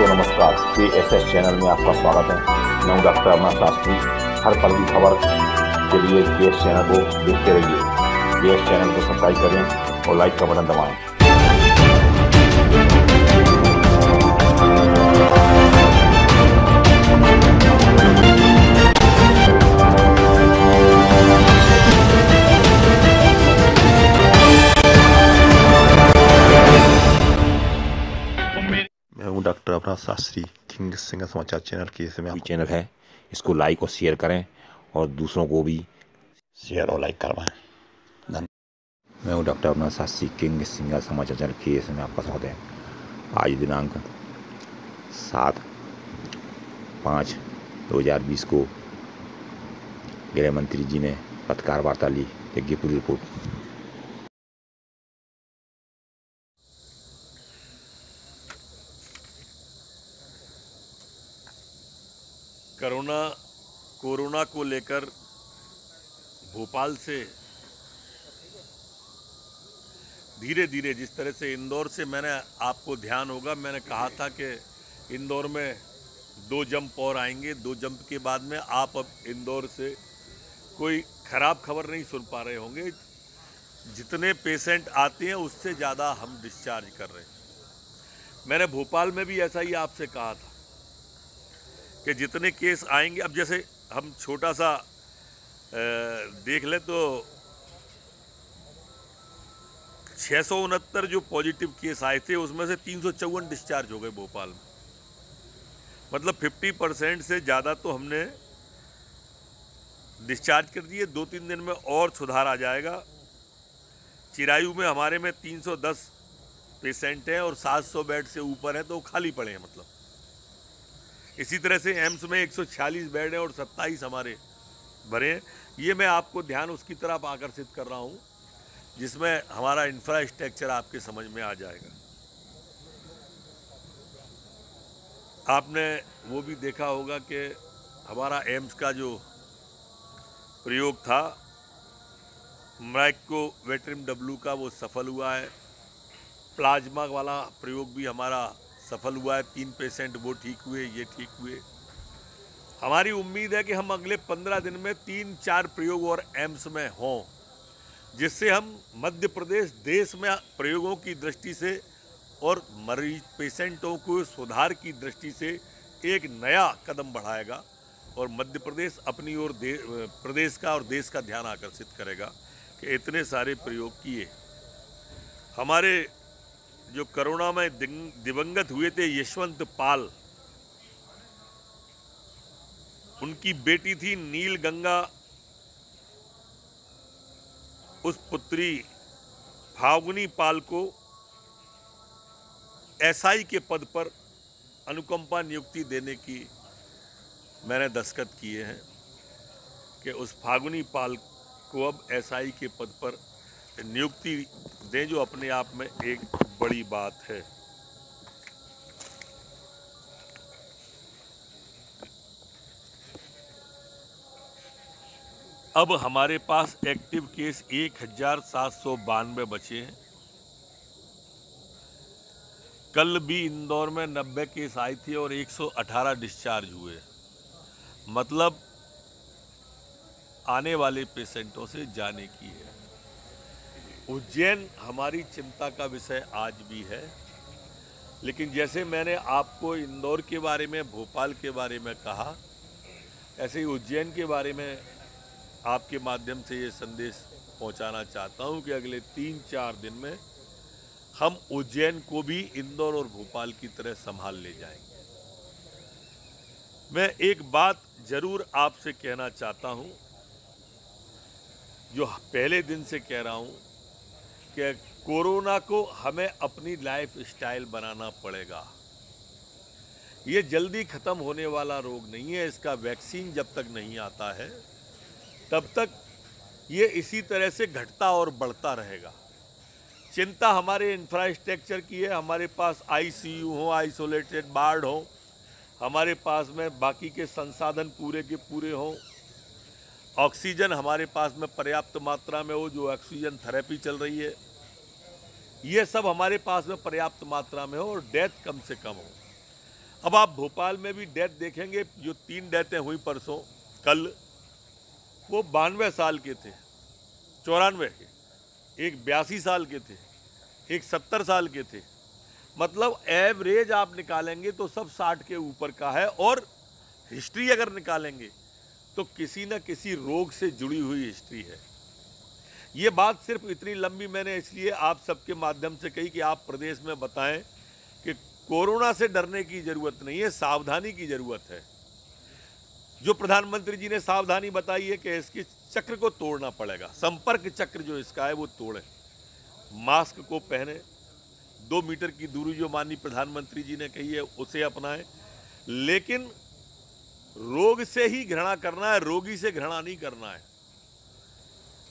दोस्तों नमस्कार, KSS channel में आपका स्वागत है। मैं हूं डॉक्टर अमर शास्त्री। हर पल की खबर के लिए KS चैनल को देखते रहिए। KS चैनल को सब्सक्राइब करें और लाइक का बटन दबाएं। मैं हूँ डॉक्टर अमर शास्त्री। किंग सिंह समाचार चैनल के इसमें चैनल है, इसको लाइक और शेयर करें और दूसरों को भी शेयर और लाइक करवाएं। मैं हूँ डॉक्टर अमर शास्त्री। किंग सिंह समाचार चैनल के इसमें आपका स्वागत है। आज दिनांक 7/5/2020 को गृह मंत्री जी ने पत्रकार वार्ता ली। देखिए पूरी रिपोर्ट। कोरोना को लेकर भोपाल से धीरे धीरे, जिस तरह से इंदौर से, मैंने आपको ध्यान होगा, मैंने कहा था कि इंदौर में 2 जंप और आएंगे। 2 जंप के बाद में आप अब इंदौर से कोई ख़राब खबर नहीं सुन पा रहे होंगे। जितने पेशेंट आते हैं उससे ज़्यादा हम डिस्चार्ज कर रहे हैं। मैंने भोपाल में भी ऐसा ही आपसे कहा था कि जितने केस आएंगे, अब जैसे हम छोटा सा देख ले तो 669 जो पॉजिटिव केस आए थे उसमें से 354 डिस्चार्ज हो गए भोपाल में। मतलब 50% से ज़्यादा तो हमने डिस्चार्ज कर दिए। 2-3 दिन में और सुधार आ जाएगा। चिरायू में हमारे में 310 पेशेंट हैं और 700 बेड से ऊपर हैं तो वो खाली पड़े हैं। मतलब इसी तरह से एम्स में 146 बेड हैं और 27 हमारे भरे हैं। ये मैं आपको ध्यान उसकी तरफ आकर्षित कर रहा हूँ जिसमें हमारा इंफ्रास्ट्रक्चर आपके समझ में आ जाएगा। आपने वो भी देखा होगा कि हमारा एम्स का जो प्रयोग था माइक्रोवेट्रिम डब्लू का, वो सफल हुआ है। प्लाज्मा वाला प्रयोग भी हमारा सफल हुआ है। 3 पेशेंट वो ठीक हुए, ये ठीक हुए। हमारी उम्मीद है कि हम अगले 15 दिन में 3-4 प्रयोग और एम्स में हों, जिससे हम मध्य प्रदेश देश में प्रयोगों की दृष्टि से और मरीज पेशेंटों को सुधार की दृष्टि से एक नया कदम बढ़ाएगा और मध्य प्रदेश अपनी ओर प्रदेश का और देश का ध्यान आकर्षित करेगा कि इतने सारे प्रयोग किए। हमारे जो कोरोना में दिवंगत हुए थे यशवंत पाल, उनकी बेटी थी नील गंगा, उस पुत्री फागुनी पाल को एसआई के पद पर अनुकंपा नियुक्ति देने की मैंने दस्तखत किए हैं कि उस फागुनी पाल को अब एसआई के पद पर नियुक्ति दें, जो अपने आप में एक बड़ी बात है। अब हमारे पास एक्टिव केस 1792 बचे हैं। कल भी इंदौर में 90 केस आई थी और 118 डिस्चार्ज हुए। मतलब आने वाले पेशेंटों से जाने की है। उज्जैन हमारी चिंता का विषय आज भी है, लेकिन जैसे मैंने आपको इंदौर के बारे में, भोपाल के बारे में कहा, ऐसे ही उज्जैन के बारे में आपके माध्यम से ये संदेश पहुंचाना चाहता हूं कि अगले 3-4 दिन में हम उज्जैन को भी इंदौर और भोपाल की तरह संभाल ले जाएंगे। मैं एक बात जरूर आपसे कहना चाहता हूं, जो पहले दिन से कह रहा हूं, कि कोरोना को हमें अपनी लाइफ स्टाइल बनाना पड़ेगा। ये जल्दी खत्म होने वाला रोग नहीं है। इसका वैक्सीन जब तक नहीं आता है तब तक ये इसी तरह से घटता और बढ़ता रहेगा। चिंता हमारे इंफ्रास्ट्रक्चर की है। हमारे पास आईसीयू हो, आइसोलेटेड वार्ड हो, हमारे पास में बाकी के संसाधन पूरे के पूरे हों, ऑक्सीजन हमारे पास में पर्याप्त मात्रा में हो, जो ऑक्सीजन थेरेपी चल रही है, ये सब हमारे पास में पर्याप्त मात्रा में हो और डेथ कम से कम हो। अब आप भोपाल में भी डेथ देखेंगे, जो 3 डेथें हुई परसों कल, वो 92 साल के थे, 94 के, एक 82 साल के थे, एक 70 साल के थे। मतलब एवरेज आप निकालेंगे तो सब 60 के ऊपर का है, और हिस्ट्री अगर निकालेंगे तो किसी न किसी रोग से जुड़ी हुई हिस्ट्री है। ये बात सिर्फ इतनी लंबी मैंने इसलिए आप सबके माध्यम से कही कि आप प्रदेश में बताएं कि कोरोना से डरने की जरूरत नहीं है, सावधानी की जरूरत है। जो प्रधानमंत्री जी ने सावधानी बताई है कि इसके चक्र को तोड़ना पड़ेगा, संपर्क चक्र जो इसका है वो तोड़े, मास्क को पहने, 2 मीटर की दूरी जो माननीय प्रधानमंत्री जी ने कही है उसे अपनाएं, लेकिन रोग से ही घृणा करना है, रोगी से घृणा नहीं करना है।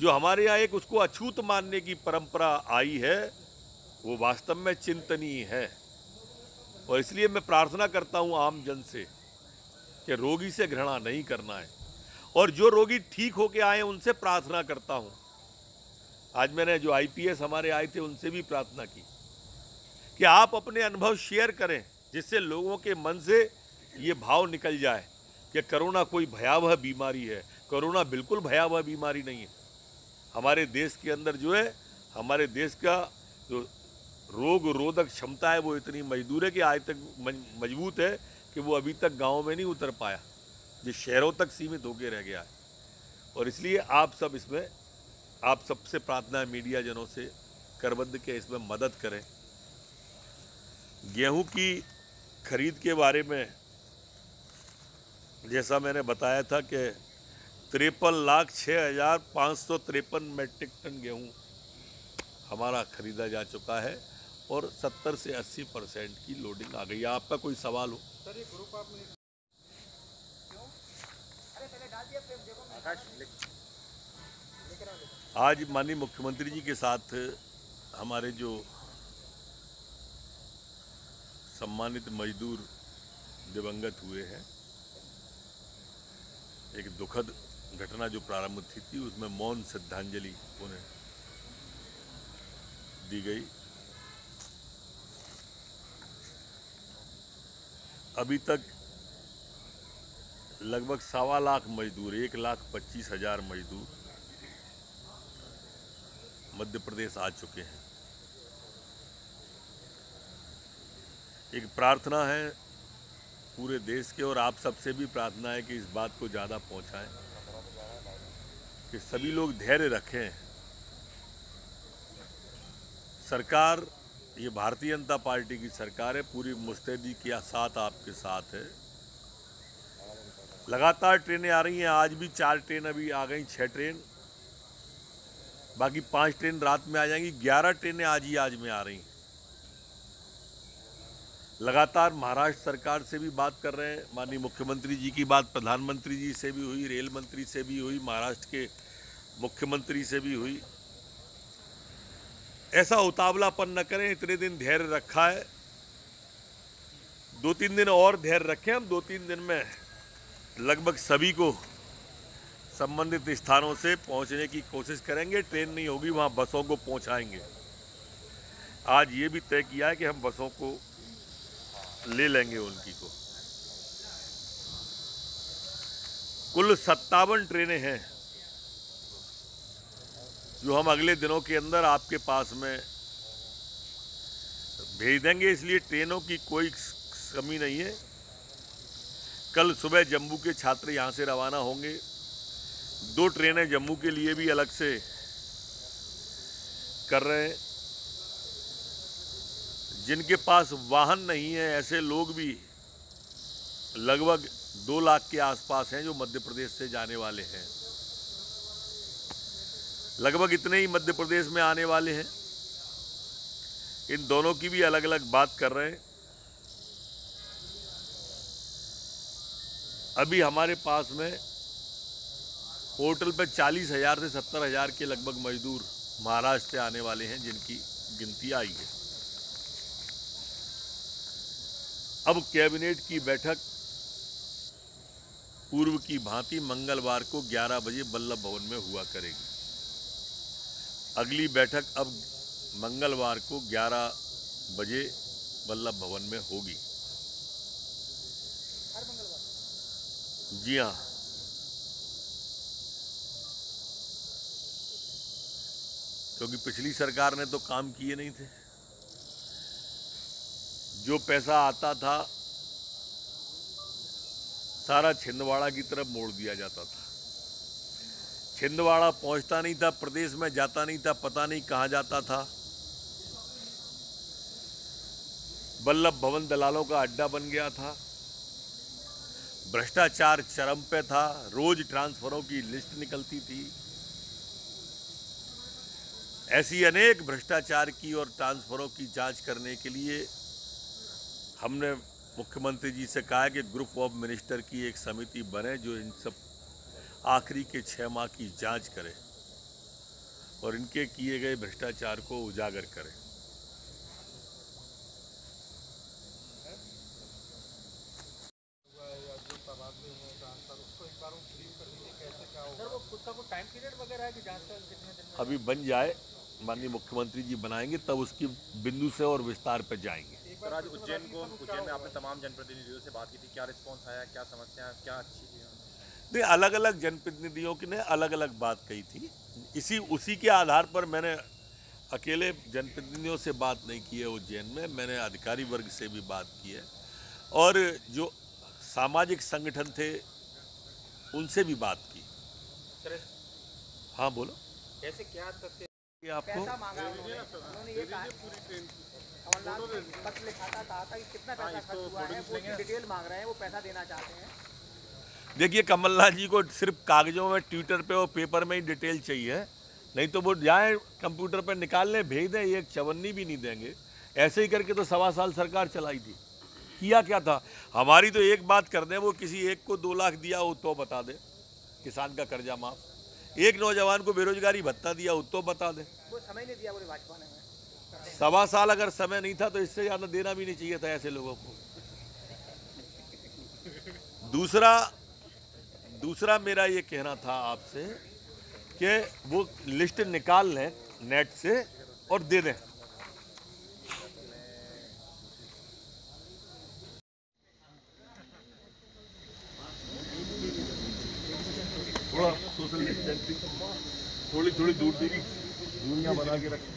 जो हमारे यहाँ एक उसको अछूत मानने की परंपरा आई है वो वास्तव में चिंतनीय है, और इसलिए मैं प्रार्थना करता हूँ आम जन से कि रोगी से घृणा नहीं करना है, और जो रोगी ठीक होके आए उनसे प्रार्थना करता हूँ। आज मैंने जो IPS हमारे आए थे उनसे भी प्रार्थना की कि आप अपने अनुभव शेयर करें, जिससे लोगों के मन से ये भाव निकल जाए कि कोरोना कोई भयावह बीमारी है। कोरोना बिल्कुल भयावह बीमारी नहीं है। हमारे देश के अंदर जो है, हमारे देश का जो रोग रोधक क्षमता है वो इतनी मजबूत है कि आज तक मजबूत है कि वो अभी तक गाँव में नहीं उतर पाया, जो शहरों तक सीमित होकर रह गया है। और इसलिए आप सब इसमें, आप सबसे प्रार्थना है मीडिया जनों से करबद्ध के इसमें मदद करें। गेहूं की खरीद के बारे में जैसा मैंने बताया था कि 53,06,553 मैट्रिक टन गेहूं हमारा खरीदा जा चुका है, और 70 से 80% की लोडिंग आ गई है। आपका कोई सवाल हो? सर ये ग्रुप आप में आज माननीय मुख्यमंत्री जी के साथ हमारे जो सम्मानित मजदूर दिवंगत हुए हैं, एक दुखद घटना जो प्रारंभ थी उसमें मौन श्रद्धांजलि उन्हें दी गई। अभी तक लगभग 1.25 लाख मजदूर, 1,25,000 मजदूर मध्य प्रदेश आ चुके हैं। एक प्रार्थना है पूरे देश के, और आप सबसे भी प्रार्थना है कि इस बात को ज़्यादा पहुंचाएं कि सभी लोग धैर्य रखें। सरकार, ये भारतीय जनता पार्टी की सरकार है, पूरी मुस्तैदी के साथ आपके साथ है। लगातार ट्रेनें आ रही हैं, आज भी 4 ट्रेन अभी आ गई, 6 ट्रेन, बाकी 5 ट्रेन रात में आ जाएंगी, 11 ट्रेनें आज में आ रही हैं। लगातार महाराष्ट्र सरकार से भी बात कर रहे हैं, माननीय मुख्यमंत्री जी की बात प्रधानमंत्री जी से भी हुई, रेल मंत्री से भी हुई, महाराष्ट्र के मुख्यमंत्री से भी हुई। ऐसा उतावलापन न करें, इतने दिन धैर्य रखा है, 2-3 दिन और धैर्य रखें। हम 2-3 दिन में लगभग सभी को संबंधित स्थानों से पहुंचने की कोशिश करेंगे। ट्रेन नहीं होगी, वहां बसों को पहुंचाएंगे। आज ये भी तय किया है कि हम बसों को ले लेंगे उनकी को। कुल 57 ट्रेनें हैं जो हम अगले दिनों के अंदर आपके पास में भेज देंगे, इसलिए ट्रेनों की कोई कमी नहीं है। कल सुबह जम्मू के छात्र यहां से रवाना होंगे, 2 ट्रेनें जम्मू के लिए भी अलग से कर रहे हैं। जिनके पास वाहन नहीं है ऐसे लोग भी लगभग 2 लाख के आसपास हैं जो मध्य प्रदेश से जाने वाले हैं। लगभग इतने ही मध्य प्रदेश में आने वाले हैं। इन दोनों की भी अलग अलग बात कर रहे हैं। अभी हमारे पास में पोर्टल पर 40,000 से 70,000 के लगभग मजदूर महाराष्ट्र से आने वाले हैं, जिनकी गिनती आई है। अब कैबिनेट की बैठक पूर्व की भांति मंगलवार को 11 बजे वल्लभ भवन में हुआ करेगी। अगली बैठक अब मंगलवार को 11 बजे वल्लभ भवन में होगी। जी हाँ, क्योंकि पिछली सरकार ने तो काम किए नहीं थे। जो पैसा आता था सारा छिंदवाड़ा की तरफ मोड़ दिया जाता था। छिंदवाड़ा पहुंचता नहीं था, प्रदेश में जाता नहीं था, पता नहीं कहां जाता था। वल्लभ भवन दलालों का अड्डा बन गया था। भ्रष्टाचार चरम पे था। रोज ट्रांसफरों की लिस्ट निकलती थी। ऐसी अनेक भ्रष्टाचार की और ट्रांसफरों की जांच करने के लिए हमने मुख्यमंत्री जी से कहा है कि ग्रुप ऑफ मिनिस्टर की एक समिति बने जो इन सब आखिरी के 6 माह की जांच करे और इनके किए गए भ्रष्टाचार को उजागर करे। अभी बन जाए, माननीय मुख्यमंत्री जी बनाएंगे तब उसकी बिंदु से और विस्तार पर जाएंगे। सर, आज उज्जैन में आपने तमाम जनप्रतिनिधियों से बात की थी, क्या रिस्पांस आया, क्या समस्या, क्या अच्छी चीज़? नहीं, अलग अलग जनप्रतिनिधियों ने अलग अलग बात कही थी। उसी के आधार पर मैंने अकेले जनप्रतिनिधियों से बात नहीं की है उज्जैन में, मैंने अधिकारी वर्ग से भी बात की है और जो सामाजिक संगठन थे उनसे भी बात की। हाँ बोलो, कैसे क्या तथ्य आपको पैसा मांगा उन्होंने ये कहा कमलनाथ ने पत्र लिखा था कि कितना पैसा खर्च हुआ है, वो डिटेल मांग रहे हैं, वो पैसा देना चाहते हैं। देखिए, कमलनाथ जी को सिर्फ कागजों में, ट्विटर पे और पेपर में ही डिटेल चाहिए, नहीं तो वो जाए कंप्यूटर पर निकाल लें, भेज दें, एक चवन्नी भी नहीं देंगे। ऐसे ही करके तो 1.25 साल सरकार चलाई थी। किया क्या था? हमारी तो एक बात कर दें, वो किसी एक को 2 लाख दिया हो तो बता दें, किसान का कर्जा माफ, एक नौजवान को बेरोजगारी भत्ता दिया हो तो बता दें। वो समय नहीं दिया बोले भाजपा ने। 1.25 साल अगर समय नहीं था तो इससे ज़्यादा देना भी नहीं चाहिए था ऐसे लोगों को। दूसरा मेरा ये कहना था आपसे कि वो लिस्ट निकाल लें नेट से और दे दें। थोड़ा सोशल डिस्टेंसिंग, थोड़ी दूरियां बना के रखें।